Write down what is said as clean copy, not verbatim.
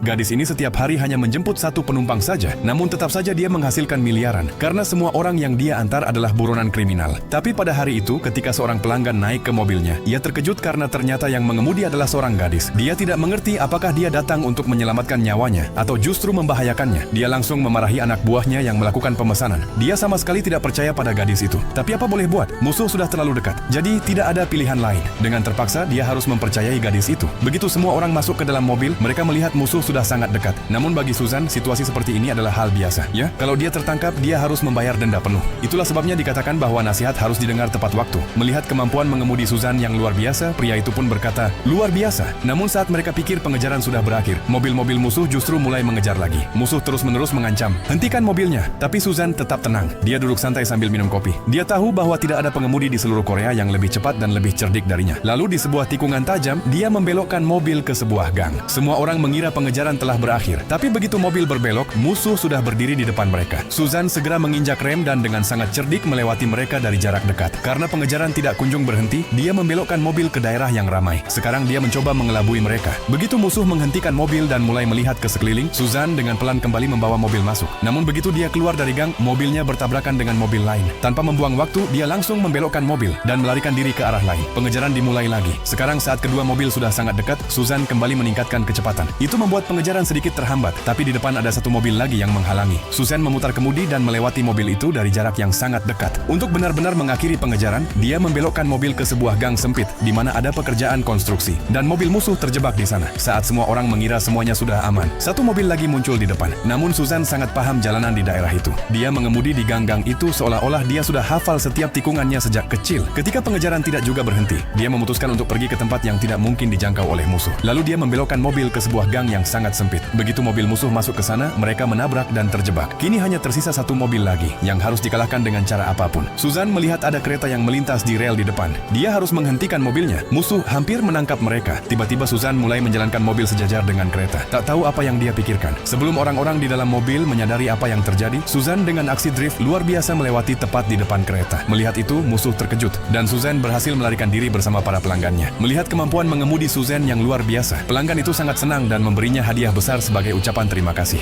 Gadis ini setiap hari hanya menjemput satu penumpang saja, namun tetap saja dia menghasilkan miliaran karena semua orang yang dia antar adalah buronan kriminal. Tapi pada hari itu, ketika seorang pelanggan naik ke mobilnya, ia terkejut karena ternyata yang mengemudi adalah seorang gadis. Dia tidak mengerti apakah dia datang untuk menyelamatkan nyawanya atau justru membahayakannya. Dia langsung memarahi anak buahnya yang melakukan pemesanan. Dia sama sekali tidak percaya pada gadis itu. Tapi apa boleh buat? Musuh sudah terlalu dekat. Jadi tidak ada pilihan lain. Dengan terpaksa, dia harus mempercayai gadis itu. Begitu semua orang masuk ke dalam mobil, mereka melihat musuh sudah sangat dekat. Namun bagi Susan, situasi seperti ini adalah hal biasa. Ya, kalau dia tertangkap, dia harus membayar denda penuh. Itulah sebabnya dikatakan bahwa nasihat harus didengar tepat waktu. Melihat kemampuan mengemudi Susan yang luar biasa, pria itu pun berkata, "Luar biasa." Namun saat mereka pikir pengejaran sudah berakhir, mobil-mobil musuh justru mulai mengejar lagi. Musuh terus-menerus mengancam, "Hentikan mobilnya." Tapi Susan tetap tenang. Dia duduk santai sambil minum kopi. Dia tahu bahwa tidak ada pengemudi di seluruh Korea yang lebih cepat dan lebih cerdik darinya. Lalu di sebuah tikungan tajam, dia membelokkan mobil ke sebuah gang. Semua orang mengira pengejaran telah berakhir. Tapi begitu mobil berbelok, musuh sudah berdiri di depan mereka. Susan segera menginjak rem dan dengan sangat cerdik melewati mereka dari jarak dekat. Karena pengejaran tidak kunjung berhenti, dia membelokkan mobil ke daerah yang ramai. Sekarang dia mencoba mengelabui mereka. Begitu musuh menghentikan mobil dan mulai melihat ke sekeliling, Susan dengan pelan kembali membawa mobil masuk. Namun begitu dia keluar dari gang, mobilnya bertabrakan dengan mobil lain. Tanpa membuang waktu, dia langsung membelokkan mobil dan melarikan diri ke arah lain. Pengejaran dimulai lagi. Sekarang saat kedua mobil sudah sangat dekat, Susan kembali meningkatkan kecepatan. Itu membuat pengejaran sedikit terhambat, tapi di depan ada satu mobil lagi yang menghalangi. Susan memutar kemudi dan melewati mobil itu dari jarak yang sangat dekat. Untuk benar-benar mengakhiri pengejaran, dia membelokkan mobil ke sebuah gang sempit di mana ada pekerjaan konstruksi dan mobil musuh terjebak di sana. Saat semua orang mengira semuanya sudah aman, satu mobil lagi muncul di depan. Namun Susan sangat paham jalanan di daerah itu. Dia mengemudi di gang-gang itu seolah-olah dia sudah hafal setiap tikungannya sejak kecil. Ketika pengejaran tidak juga berhenti, dia memutuskan untuk pergi ke tempat yang tidak mungkin dijangkau oleh musuh. Lalu dia membelokkan mobil ke sebuah gang yang sangat sempit. Begitu mobil musuh masuk ke sana, mereka menabrak dan terjebak. Kini hanya tersisa satu mobil lagi yang harus dikalahkan dengan cara apapun. Susan melihat ada kereta yang melintas di rel di depan. Dia harus menghentikan mobilnya. Musuh hampir menangkap mereka. Tiba-tiba Susan mulai menjalankan mobil sejajar dengan kereta. Tak tahu apa yang dia pikirkan. Sebelum orang-orang di dalam mobil menyadari apa yang terjadi, Susan dengan aksi drift luar biasa melewati tepat di depan kereta. Melihat itu, musuh terkejut dan Susan berhasil melarikan diri bersama para pelanggannya. Melihat kemampuan mengemudi Susan yang luar biasa, pelanggan itu sangat senang dan memberinya hadiah besar sebagai ucapan terima kasih.